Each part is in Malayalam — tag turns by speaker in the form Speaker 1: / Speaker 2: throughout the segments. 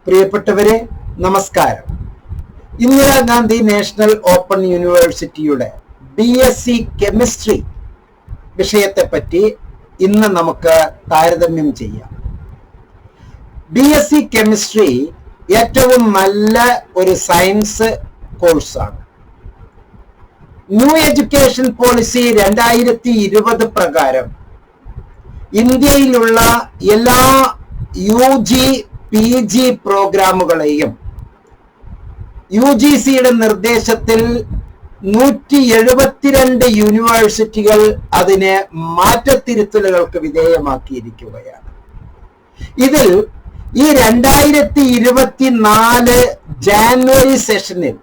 Speaker 1: പ്രിയപ്പെട്ടവരെ, നമസ്കാരം. ഇന്ദിരാഗാന്ധി നാഷണൽ ഓപ്പൺ യൂണിവേഴ്സിറ്റിയുടെ BSc കെമിസ്ട്രി വിഷയത്തെപ്പറ്റി ഇന്ന് നമുക്ക് താരതമ്യം ചെയ്യാം. BSc കെമിസ്ട്രി ഏറ്റവും നല്ല ഒരു സയൻസ് കോഴ്സാണ്. ന്യൂ എഡ്യൂക്കേഷൻ പോളിസി 2020 പ്രകാരം ഇന്ത്യയിലുള്ള എല്ലാ UG PG പ്രോഗ്രാമുകളെയും UGCയുടെ നിർദ്ദേശത്തിൽ 172 യൂണിവേഴ്സിറ്റികൾ അതിനെ മാറ്റത്തിരുത്തലുകൾക്ക് വിധേയമാക്കിയിരിക്കുകയാണ്. ഇതിൽ ഈ 2024 ജാനുവരി സെഷനിൽ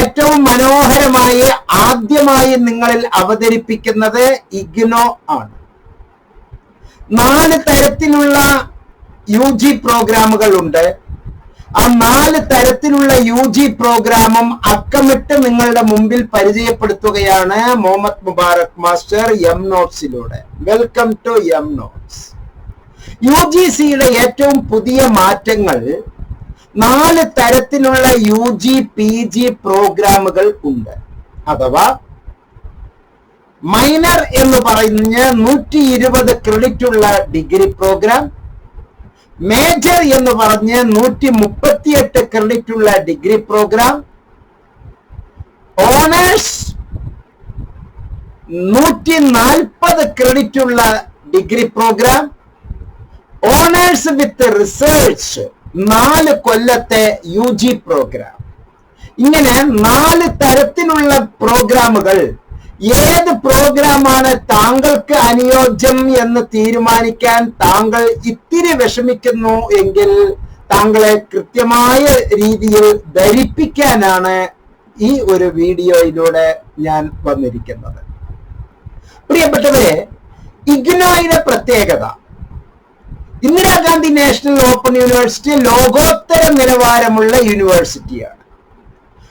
Speaker 1: ഏറ്റവും മനോഹരമായി ആദ്യമായി നിങ്ങളിൽ അവതരിപ്പിക്കുന്നത് ഇഗ്നോ ആണ്. 4 തരത്തിലുള്ള UG പ്രോഗ്രാമുകൾ ഉണ്ട്. ആ 4 തരത്തിലുള്ള UG പ്രോഗ്രാമും അക്കമിട്ട് നിങ്ങളുടെ മുമ്പിൽ പരിചയപ്പെടുത്തുകയാണ് മുഹമ്മദ് മുബാറക് മാസ്റ്റർ MNotes-ലൂടെ. Welcome to MNotes. UGCയുടെ ഏറ്റവും പുതിയ മാറ്റങ്ങൾ 4 തരത്തിലുള്ള UG PG പ്രോഗ്രാമുകൾ ഉണ്ട്. അഥവാ മൈനർ എന്ന് പറഞ്ഞ 120 ക്രെഡിറ്റ് ഉള്ള ഡിഗ്രി പ്രോഗ്രാം, മേജർ എന്ന് പറഞ്ഞ് 138 ക്രെഡിറ്റ് ഉള്ള ഡിഗ്രി പ്രോഗ്രാം, ഓണേഴ്സ് 140 ക്രെഡിറ്റ് ഉള്ള degree program, honours with research 4 കൊല്ലത്തെ UG പ്രോഗ്രാം. ഇങ്ങനെ 4 തരത്തിലുള്ള പ്രോഗ്രാമുകൾ. ഏത് പ്രോഗ്രാമാണ് താങ്കൾക്ക് അനുയോജ്യം എന്ന് തീരുമാനിക്കാൻ താങ്കൾ ഇത്തിരി വിഷമിക്കുന്നു എങ്കിൽ താങ്കളെ കൃത്യമായ രീതിയിൽ ധരിപ്പിക്കാനാണ് ഈ ഒരു വീഡിയോയിലൂടെ ഞാൻ വന്നിരിക്കുന്നത്. പ്രിയപ്പെട്ടവരെ, ഇഗ്നോയുടെ പ്രത്യേകത, ഇന്ദിരാഗാന്ധി നാഷണൽ ഓപ്പൺ യൂണിവേഴ്സിറ്റി ലോകോത്തര നിലവാരമുള്ള യൂണിവേഴ്സിറ്റിയാണ്.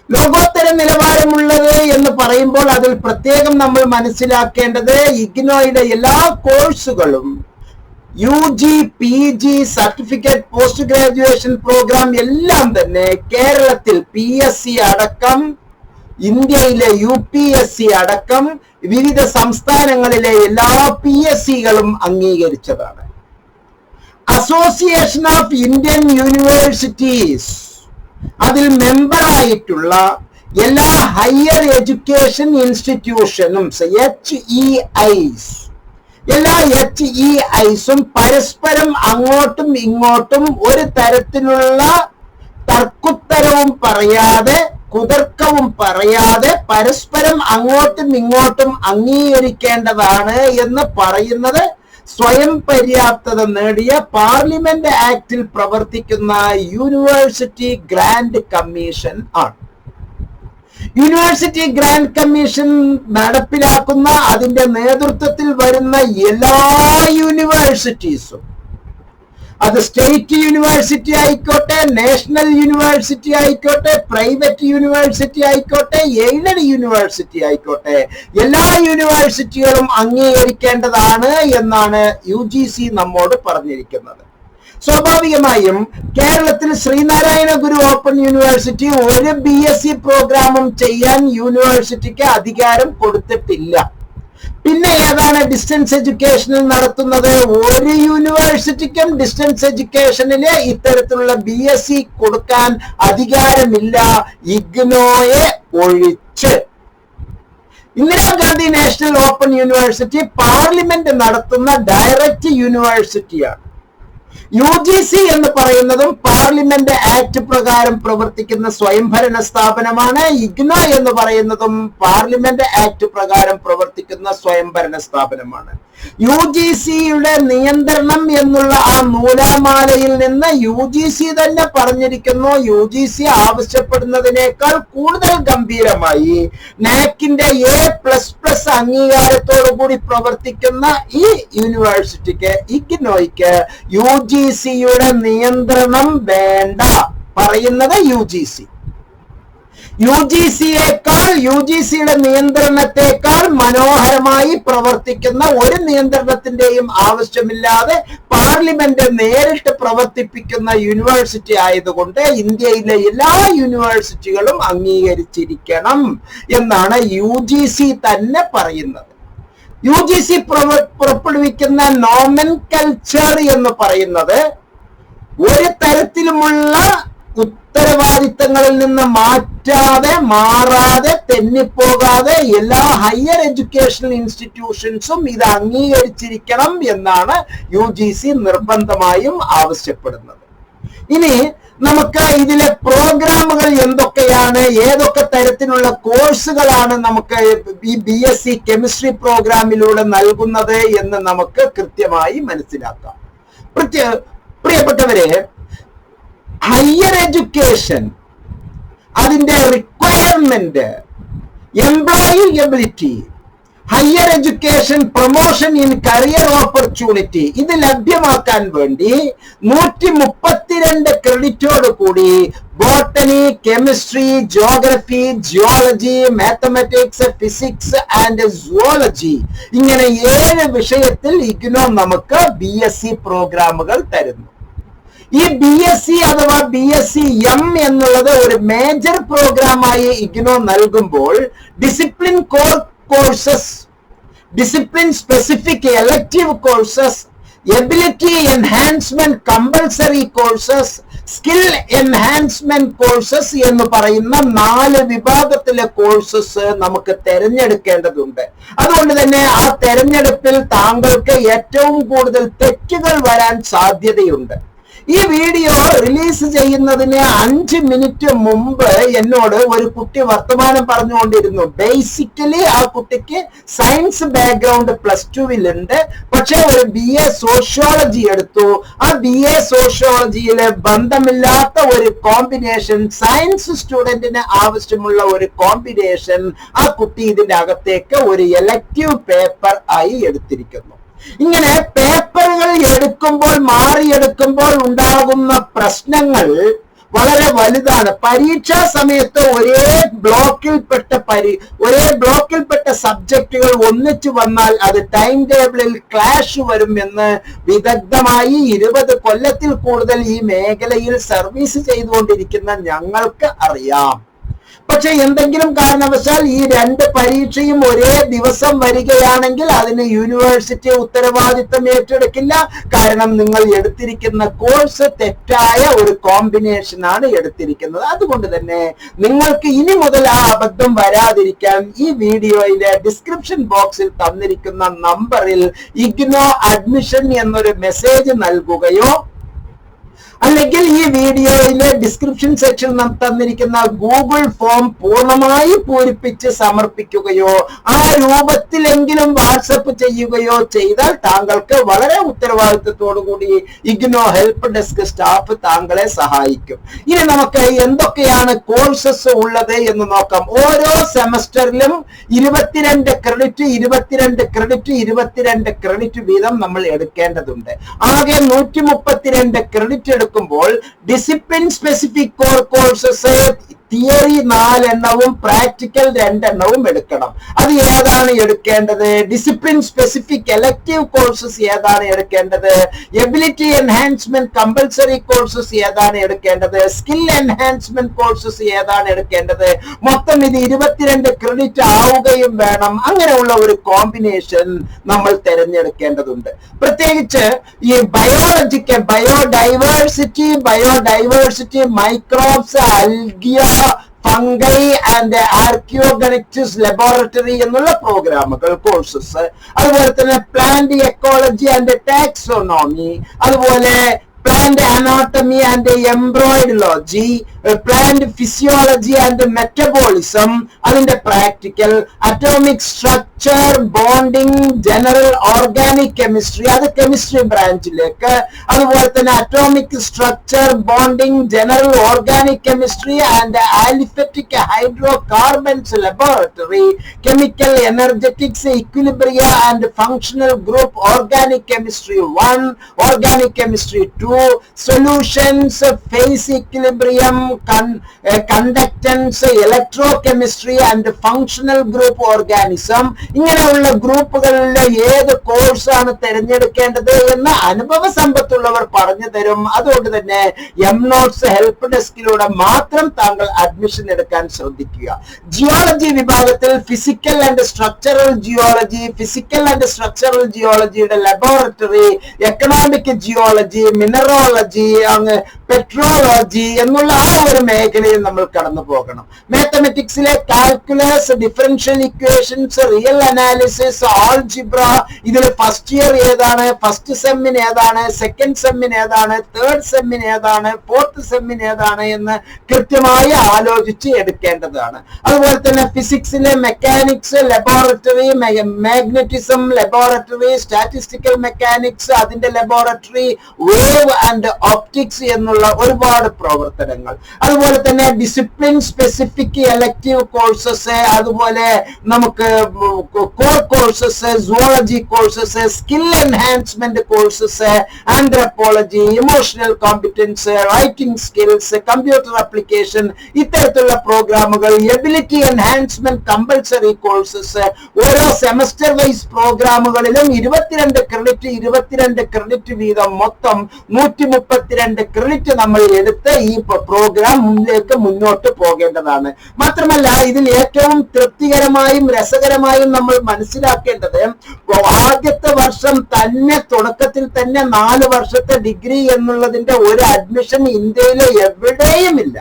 Speaker 1: ലോകോത്തര നിലവാരമുള്ളത് എന്ന് പറയുമ്പോൾ അതിൽ പ്രത്യേകം നമ്മൾ മനസ്സിലാക്കേണ്ടത് ഇഗ്നോയുടെ എല്ലാ കോഴ്സുകളും UG PG certificate post graduation program എല്ലാം തന്നെ കേരളത്തിൽ PSC അടക്കം, ഇന്ത്യയിലെ UPSC അടക്കം വിവിധ സംസ്ഥാനങ്ങളിലെ എല്ലാ PSCകളും അംഗീകരിച്ചതാണ്. അസോസിയേഷൻ ഓഫ് ഇന്ത്യൻ യൂണിവേഴ്സിറ്റീസ് അതിൽ മെമ്പറായിട്ടുള്ള എല്ലാ ഹയർ എഡ്യൂക്കേഷൻ ഇൻസ്റ്റിറ്റ്യൂഷനും HEIs, എല്ലാ HEIസും പരസ്പരം അങ്ങോട്ടും ഇങ്ങോട്ടും ഒരു തരത്തിലുള്ള തർക്കുത്തരവും പറയാതെ, കുതർക്കവും പറയാതെ പരസ്പരം അങ്ങോട്ടും ഇങ്ങോട്ടും അംഗീകരിക്കേണ്ടതാണ് എന്ന് പറയുന്നത് സ്വയം പര്യാപ്തത നേടിയ പാർലമെന്റ് ആക്ടിൽ പ്രവർത്തിക്കുന്ന യൂണിവേഴ്സിറ്റി ഗ്രാന്റ് കമ്മീഷൻ ആണ്. യൂണിവേഴ്സിറ്റി ഗ്രാന്റ് കമ്മീഷൻ നടപ്പിലാക്കുന്ന, അതിന്റെ നേതൃത്വത്തിൽ വരുന്ന എല്ലാ യൂണിവേഴ്സിറ്റീസും, അത് സ്റ്റേറ്റ് യൂണിവേഴ്സിറ്റി ആയിക്കോട്ടെ, നാഷണൽ യൂണിവേഴ്സിറ്റി ആയിക്കോട്ടെ, പ്രൈവറ്റ് യൂണിവേഴ്സിറ്റി ആയിക്കോട്ടെ, എയ്ഡഡ് യൂണിവേഴ്സിറ്റി ആയിക്കോട്ടെ, എല്ലാ യൂണിവേഴ്സിറ്റികളും അംഗീകരിക്കേണ്ടതാണ് എന്നാണ് UGC നമ്മോട് പറഞ്ഞിരിക്കുന്നത്. സ്വാഭാവികമായും കേരളത്തിൽ ശ്രീനാരായണ ഗുരു ഓപ്പൺ യൂണിവേഴ്സിറ്റി ഒരു BSc പ്രോഗ്രാമും ചെയ്യാൻ യൂണിവേഴ്സിറ്റിക്ക് അധികാരം കൊടുത്തിട്ടില്ല. പിന്നെ ഏതാണ് ഡിസ്റ്റൻസ് എഡ്യൂക്കേഷനിൽ നടത്തുന്നത്? ഒരു യൂണിവേഴ്സിറ്റിക്കും ഡിസ്റ്റൻസ് എഡ്യൂക്കേഷനില് ഇത്തരത്തിലുള്ള BSc കൊടുക്കാൻ അധികാരമില്ല, ഇഗ്നോയെ ഒഴിച്ച്. Indira Gandhi national open university parliament നടത്തുന്ന ഡയറക്റ്റ് യൂണിവേഴ്സിറ്റിയാണ്. UGC എന്ന് പറയുന്നതും പാർലമെന്റ് ആക്ട് പ്രകാരം പ്രവർത്തിക്കുന്ന സ്വയംഭരണ സ്ഥാപനമാണ്. ഇഗ്നോ എന്ന് പറയുന്നതും പാർലമെന്റ് ആക്ട് പ്രകാരം പ്രവർത്തിക്കുന്ന സ്വയംഭരണ സ്ഥാപനമാണ്. UGCയുടെ നിയന്ത്രണം എന്നുള്ള ആ നൂലാമാലയിൽ നിന്ന് UGC തന്നെ പറഞ്ഞിരിക്കുന്നു, UGC ആവശ്യപ്പെടുന്നതിനേക്കാൾ കൂടുതൽ ഗംഭീരമായി നാക്കിന്റെ A++ അംഗീകാരത്തോടു കൂടി പ്രവർത്തിക്കുന്ന ഈ യൂണിവേഴ്സിറ്റിക്ക്, ഇഗ്നോയ്ക്ക് UGCയുടെ നിയന്ത്രണം വേണ്ട പറയുന്നത് UGC. യു ജി സിയുടെ നിയന്ത്രണത്തെക്കാൾ മനോഹരമായി പ്രവർത്തിക്കുന്ന ഒരു നിയന്ത്രണത്തിന്റെയും ആവശ്യമില്ലാതെ പാർലമെന്റ് നേരിട്ട് പ്രവർത്തിപ്പിക്കുന്ന യൂണിവേഴ്സിറ്റി ആയതുകൊണ്ട് ഇന്ത്യയിലെ എല്ലാ യൂണിവേഴ്സിറ്റികളും അംഗീകരിച്ചിരിക്കണം എന്നാണ് UGC തന്നെ പറയുന്നത്. UGC പുറപ്പെടുവിക്കുന്ന നോമൻകൾച്ചർ എന്ന് പറയുന്നത് ഒരു തരത്തിലുമുള്ള ഉത്തരവാദിത്തങ്ങളിൽ നിന്ന് മാറാതെ തെന്നിപ്പോകാതെ എല്ലാ ഹയർ എഡ്യൂക്കേഷണൽ ഇൻസ്റ്റിറ്റ്യൂഷൻസും ഇത് അംഗീകരിച്ചിരിക്കണം എന്നാണ് UGC നിർബന്ധമായും ആവശ്യപ്പെടുന്നത്. ഇനി നമുക്ക് ഇതിലെ പ്രോഗ്രാമുകൾ എന്തൊക്കെയാണ്, ഏതൊക്കെ തരത്തിലുള്ള കോഴ്സുകളാണ് നമുക്ക് ഈ BSc കെമിസ്ട്രി പ്രോഗ്രാമിലൂടെ നൽകുന്നത് എന്ന് നമുക്ക് കൃത്യമായി മനസ്സിലാക്കാം. പ്രിയപ്പെട്ടവരെ, ഹയർ എഡ്യൂക്കേഷൻ അതിന്റെ requirement, employability, higher education promotion in career opportunity ഇത് ലഭ്യമാക്കാൻ വേണ്ടി 132 ക്രെഡിറ്റോട് കൂടി botany, chemistry, geography, geology, mathematics, physics and zoology ഇങ്ങനെ 7 വിഷയത്തിൽ ഇഗ്നോ നമുക്ക് BSc പ്രോഗ്രാമുകൾ തരുന്നു. ഈ BSc അഥവാ BSc M എന്നുള്ളത് ഒരു മേജർ പ്രോഗ്രാമായി ഇഗ്നോ നൽകുമ്പോൾ discipline core courses, discipline specific elective courses, ability enhancement compulsory courses, skill enhancement courses എന്ന് പറയുന്ന 4 വിഭാഗത്തിലെ കോഴ്സസ് നമുക്ക് തിരഞ്ഞെടുക്കേണ്ടതുണ്ട്. അതുകൊണ്ട് തന്നെ ആ തെരഞ്ഞെടുപ്പിൽ താങ്കൾക്ക് ഏറ്റവും കൂടുതൽ തെറ്റുകൾ വരാൻ സാധ്യതയുണ്ട്. ഈ വീഡിയോ റിലീസ് ചെയ്യുന്നതിന് 5 മിനിറ്റ് മുമ്പ് എന്നോട് ഒരു കുട്ടി വർത്തമാനം പറഞ്ഞുകൊണ്ടിരുന്നു. ബേസിക്കലി ആ കുട്ടിക്ക് സയൻസ് ബാക്ക്ഗ്രൗണ്ട് +2 പക്ഷെ ഒരു BA സോഷ്യോളജി എടുത്തു. ആ BA സോഷ്യോളജിയിലെ ബന്ധമില്ലാത്ത ഒരു കോമ്പിനേഷൻ, സയൻസ് സ്റ്റുഡന്റിന് ആവശ്യമുള്ള ഒരു കോമ്പിനേഷൻ ആ കുട്ടി ഇതിന്റെ അകത്തേക്ക് ഒരു എലക്റ്റീവ് പേപ്പർ ആയി എടുത്തിരിക്കുന്നു. ഇങ്ങനെ പേപ്പറുകൾ മാറിയെടുക്കുമ്പോൾ ഉണ്ടാകുന്ന പ്രശ്നങ്ങൾ വളരെ വലുതാണ്. പരീക്ഷാ സമയത്ത് ഒരേ ബ്ലോക്കിൽപ്പെട്ട സബ്ജക്റ്റുകൾ ഒന്നിച്ചു വന്നാൽ അത് ടൈം ടേബിളിൽ ക്ലാഷ് വരും എന്ന് വിദഗ്ധമായി 20 കൊല്ലത്തിൽ കൂടുതൽ ഈ മേഖലയിൽ സർവീസ് ചെയ്തുകൊണ്ടിരിക്കുന്ന ഞങ്ങൾക്ക് അറിയാം. പക്ഷെ എന്തെങ്കിലും കാരണവശാൽ ഈ 2 പരീക്ഷയും ഒരേ ദിവസം വരികയാണെങ്കിൽ അതിന് യൂണിവേഴ്സിറ്റി ഉത്തരവാദിത്തം ഏറ്റെടുക്കില്ല. കാരണം നിങ്ങൾ എടുത്തിരിക്കുന്ന കോഴ്സ് തെറ്റായ ഒരു കോമ്പിനേഷൻ ആണ് എടുത്തിരിക്കുന്നത്. അതുകൊണ്ട് തന്നെ നിങ്ങൾക്ക് ഇനി മുതൽ ആ അബദ്ധം വരാതിരിക്കാൻ ഈ വീഡിയോയിലെ ഡിസ്ക്രിപ്ഷൻ ബോക്സിൽ തന്നിരിക്കുന്ന നമ്പറിൽ ഇഗ്നോ അഡ്മിഷൻ എന്നൊരു മെസ്സേജ് നൽകുകയോ അല്ലെങ്കിൽ ഈ വീഡിയോയിലെ ഡിസ്ക്രിപ്ഷൻ സെക്ഷനിൽ തന്നിരിക്കുന്ന ഗൂഗിൾ ഫോം പൂർണ്ണമായി പൂരിപ്പിച്ച് സമർപ്പിക്കുകയോ ആ രൂപത്തിലെങ്കിലും വാട്സപ്പ് ചെയ്യുകയോ ചെയ്താൽ താങ്കൾക്ക് വളരെ ഉത്തരവാദിത്വത്തോടു കൂടി ഇഗ്നോ ഹെൽപ്പ് ഡെസ്ക് സ്റ്റാഫ് താങ്കളെ സഹായിക്കും. ഇനി നമുക്ക് എന്തൊക്കെയാണ് കോഴ്സസ് ഉള്ളത് എന്ന് നോക്കാം. ഓരോ സെമസ്റ്ററിലും 22 ക്രെഡിറ്റ് വീതം നമ്മൾ എടുക്കേണ്ടതുണ്ട്. ആകെ 132 ക്രെഡിറ്റ് എടുക്കുമ്പോൾ discipline specific core courses theory 4 എണ്ണവും പ്രാക്ടിക്കൽ 2 എണ്ണവും എടുക്കണം. അത് ഏതാണ് എടുക്കേണ്ടത്? ഡിസിപ്ലിൻ സ്പെസിഫിക് എലക്റ്റീവ് കോഴ്സസ് ഏതാണ് എടുക്കേണ്ടത്? എബിലിറ്റി എൻഹാൻസ്മെന്റ് കമ്പൽസറി കോഴ്സസ് ഏതാണ് എടുക്കേണ്ടത്? സ്കിൽ എൻഹാൻസ്മെന്റ് കോഴ്സസ് ഏതാണ് എടുക്കേണ്ടത്? മൊത്തം ഇത് 22 ക്രെഡിറ്റ് ആവുകയും വേണം. അങ്ങനെയുള്ള ഒരു കോമ്പിനേഷൻ നമ്മൾ തിരഞ്ഞെടുക്കേണ്ടതുണ്ട്. പ്രത്യേകിച്ച് ഈ biodiversity, microbes, algae, fungi and archegoniates laboratory എന്നുള്ള പ്രോഗ്രാമുകൾ, കോഴ്സസ്, അതുപോലെ തന്നെ പ്ലാന്റ് എക്കോളജി ആൻഡ് ടാക്സോണോമി, അതുപോലെ plant anatomy and embryology, plant physiology and metabolism, അതിന്റെ practical, atomic structure, bonding, general organic chemistry, അത് കെമിസ്ട്രി ബ്രാഞ്ചിലേക്ക്, അതുപോലെ തന്നെ atomic structure, bonding, general organic chemistry and aliphatic hydrocarbons laboratory, chemical energetics, equilibria and functional group, organic chemistry 1, organic chemistry 2, solutions, phase equilibrium, conductance, electrochemistry and functional group organism, ഇങ്ങനെയുള്ള ഗ്രൂപ്പുകളിലെ ഏത് കോഴ്സാണ് തിരഞ്ഞെടുക്കേണ്ടത് എന്ന് അനുഭവ സമ്പത്തുള്ളവർ പറഞ്ഞു തരും. അതുകൊണ്ട് തന്നെ MNOTS ഹെൽപ്പ് ഡെസ്കിലൂടെ മാത്രം താങ്കൾ അഡ്മിഷൻ എടുക്കാൻ ശ്രദ്ധിക്കുക. ജിയോളജി വിഭാഗത്തിൽ physical and structural geology, physical and structural ജിയോളജിയുടെ laboratory, economic geology, mineralogy, petrology എന്നുള്ള ആ ഒരു മേഖലയിൽ നമ്മൾ കടന്നു പോകണം. മാത്തമെറ്റിക്സിലെ calculus, differential equations, real analysis, algebra, ഇതിൽ ഫസ്റ്റ് ഇയർ ഏതാണ്, ഫസ്റ്റ് സെമ്മിന് ഏതാണ്, സെക്കൻഡ് സെമ്മിന് ഏതാണ്, തേർഡ് സെമ്മിന് ഏതാണ്, ഫോർത്ത് സെമ്മിന് ഏതാണ് എന്ന് കൃത്യമായി ആലോചിച്ച് എടുക്കേണ്ടതാണ്. അതുപോലെ തന്നെ ഫിസിക്സിലെ mechanics laboratory, magnetism laboratory, statistical mechanics അതിന്റെ ലബോറട്ടറി, വേവ് ആൻഡ് ഓപ്റ്റിക്സ് എന്നുള്ള ഒരുപാട് പ്രവർത്തനങ്ങൾ. അതുപോലെ തന്നെ ഡിസിപ്ലിൻ സ്പെസിഫിക് എലക്റ്റീവ് കോഴ്സസ്, അതുപോലെ നമുക്ക് core courses, zoology courses, skill enhancement courses, anthropology, emotional competence, writing skills, computer application, ഇത്തരത്തിലുള്ള പ്രോഗ്രാമുകൾ, എബിലിറ്റി എൻഹാൻസ്മെന്റ് കമ്പൽസറി കോഴ്സസ്, ഓരോ സെമസ്റ്റർ വൈസ് പ്രോഗ്രാമുകളിലും 22 ക്രെഡിറ്റ് വീതം മൊത്തം 132 ക്രെഡിറ്റ് നമ്മൾ എടുത്ത് ഈ പ്രോഗ്രാമിലേക്ക് മുന്നോട്ട് പോകേണ്ടതാണ്. മാത്രമല്ല ഇതിൽ ഏറ്റവും തൃപ്തികരമായും രസകരമായും നമ്മൾ മനസ്സിലാക്കേണ്ടത് ആദ്യത്തെ വർഷം തന്നെ തുടക്കത്തിൽ തന്നെ 4 വർഷത്തെ ഡിഗ്രി എന്നുള്ളതിന്റെ ഒരു അഡ്മിഷൻ ഇന്ത്യയിലെ എവിടെയുമില്ല.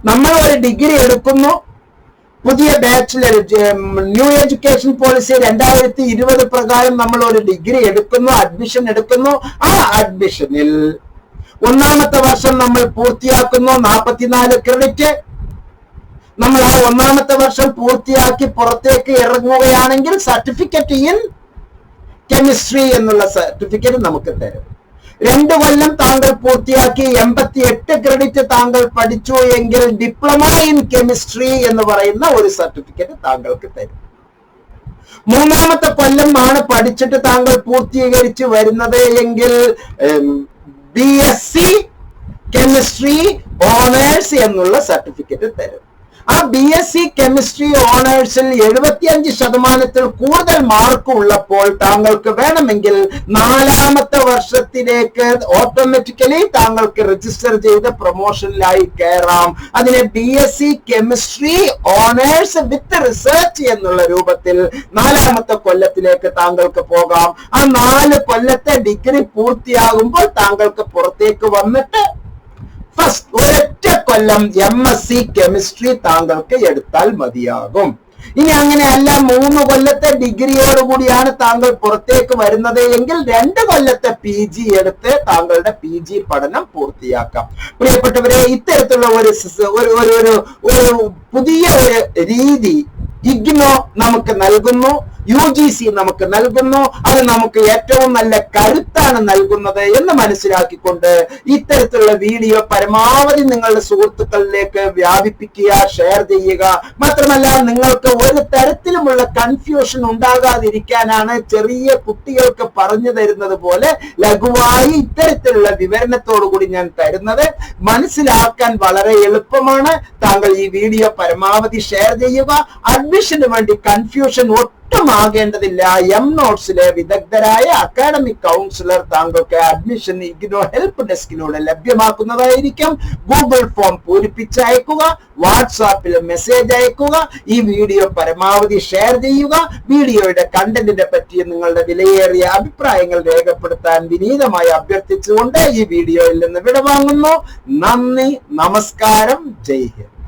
Speaker 1: നമ്മൾ ഒരു ഡിഗ്രി എടുക്കുന്നു, പുതിയ ബാച്ചിലർ ന്യൂ എഡ്യൂക്കേഷൻ പോളിസി 2020 പ്രകാരം നമ്മൾ ഒരു ഡിഗ്രി എടുക്കുന്നു, അഡ്മിഷൻ എടുക്കുന്നു. ആ അഡ്മിഷനിൽ 1ാമത്തെ വർഷം നമ്മൾ പൂർത്തിയാക്കുന്നു, 44 ക്രെഡിറ്റ്. നമ്മൾ ആ 1ാമത്തെ വർഷം പൂർത്തിയാക്കി പുറത്തേക്ക് ഇറങ്ങുകയാണെങ്കിൽ സർട്ടിഫിക്കറ്റ് ഇൻ കെമിസ്ട്രി എന്നുള്ള സർട്ടിഫിക്കറ്റ് നമുക്ക് തരും. 2 കൊല്ലം താങ്കൾ പൂർത്തിയാക്കി 88 ക്രെഡിറ്റ് താങ്കൾ പഠിച്ചു എങ്കിൽ ഡിപ്ലോമ ഇൻ കെമിസ്ട്രി എന്ന് പറയുന്ന ഒരു സർട്ടിഫിക്കറ്റ് താങ്കൾക്ക് തരും. 3ാമത്തെ കൊല്ലമാണ് പഠിച്ചിട്ട് താങ്കൾ പൂർത്തീകരിച്ച് വരുന്നത് എങ്കിൽ BSc കെമിസ്ട്രി ഓണേഴ്സ് എന്നുള്ള സർട്ടിഫിക്കറ്റ് തരും. ആ BSc കെമിസ്ട്രി ഓണേഴ്സിൽ 75% കൂടുതൽ മാർക്ക് ഉള്ളപ്പോൾ താങ്കൾക്ക് വേണമെങ്കിൽ 4ാമത്തെ വർഷത്തിലേക്ക് ഓട്ടോമാറ്റിക്കലി താങ്കൾക്ക് രജിസ്റ്റർ ചെയ്ത് പ്രൊമോഷനിലായി കയറാം. അതിനെ BSc chemistry owners with research എന്നുള്ള രൂപത്തിൽ 4ാമത്തെ കൊല്ലത്തിലേക്ക് താങ്കൾക്ക് പോകാം. ആ 4 കൊല്ലത്തെ ഡിഗ്രി പൂർത്തിയാകുമ്പോൾ താങ്കൾക്ക് പുറത്തേക്ക് വന്നിട്ട് ഒരൊറ്റ കൊല്ലം MSc കെമിസ്ട്രി താങ്കൾക്ക് എടുത്താൽ മതിയാകും. ഇനി അങ്ങനെയല്ല 3 കൊല്ലത്തെ ഡിഗ്രിയോടുകൂടിയാണ് താങ്കൾ പുറത്തേക്ക് വരുന്നത് എങ്കിൽ 2 കൊല്ലത്തെ PG എടുത്ത് താങ്കളുടെ PG പഠനം പൂർത്തിയാക്കാം. പ്രിയപ്പെട്ടവരെ, ഇത്തരത്തിലുള്ള ഒരു പുതിയ ഒരു രീതി ഇഗ്നോ നമുക്ക് നൽകുന്നു, UGC നമുക്ക് നൽകുന്നു. അത് നമുക്ക് ഏറ്റവും നല്ല കരുത്താണ് നൽകുന്നത് എന്ന് മനസ്സിലാക്കിക്കൊണ്ട് ഇത്തരത്തിലുള്ള വീഡിയോ പരമാവധി നിങ്ങളുടെ സുഹൃത്തുക്കളിലേക്ക് വ്യാപിപ്പിക്കുക, ഷെയർ ചെയ്യുക. മാത്രമല്ല നിങ്ങൾക്ക് ഒരു തരത്തിലുമുള്ള കൺഫ്യൂഷൻ ഉണ്ടാകാതിരിക്കാനാണ് ചെറിയ കുട്ടികൾക്ക് പറഞ്ഞു തരുന്നത് പോലെ ലഘുവായി ഇത്തരത്തിലുള്ള വിവരണത്തോടുകൂടി ഞാൻ തരുന്നത്. മനസ്സിലാക്കാൻ വളരെ എളുപ്പമാണ്. താങ്കൾ ഈ വീഡിയോ പരമാവധി ഷെയർ ചെയ്യുക. അഡ്മിഷന് വേണ്ടി കൺഫ്യൂഷൻ ഒട്ടുമാകേണ്ടതില്ല. MNOTSലെ വിദഗ്ധരായ അക്കാഡമിക് കൗൺസിലർ താങ്കൾക്ക് അഡ്മിഷൻ ഇഗ്നോ ഹെൽപ്പ് ഡെസ്കിലൂടെ ലഭ്യമാക്കുന്നതായിരിക്കും. ഗൂഗിൾ ഫോം പൂരിപ്പിച്ച് അയക്കുക, വാട്സാപ്പിൽ മെസ്സേജ് അയക്കുക. ഈ വീഡിയോ പരമാവധി ഷെയർ ചെയ്യുക. വീഡിയോയുടെ കണ്ടന്റിനെ പറ്റി നിങ്ങളുടെ വിലയേറിയ അഭിപ്രായങ്ങൾ രേഖപ്പെടുത്താൻ വിനീതമായി അഭ്യർത്ഥിച്ചുകൊണ്ട് ഈ വീഡിയോയിൽ നിന്ന് വിടവാങ്ങുന്നു. നന്ദി, നമസ്കാരം, ജയ് ഹിന്ദ്.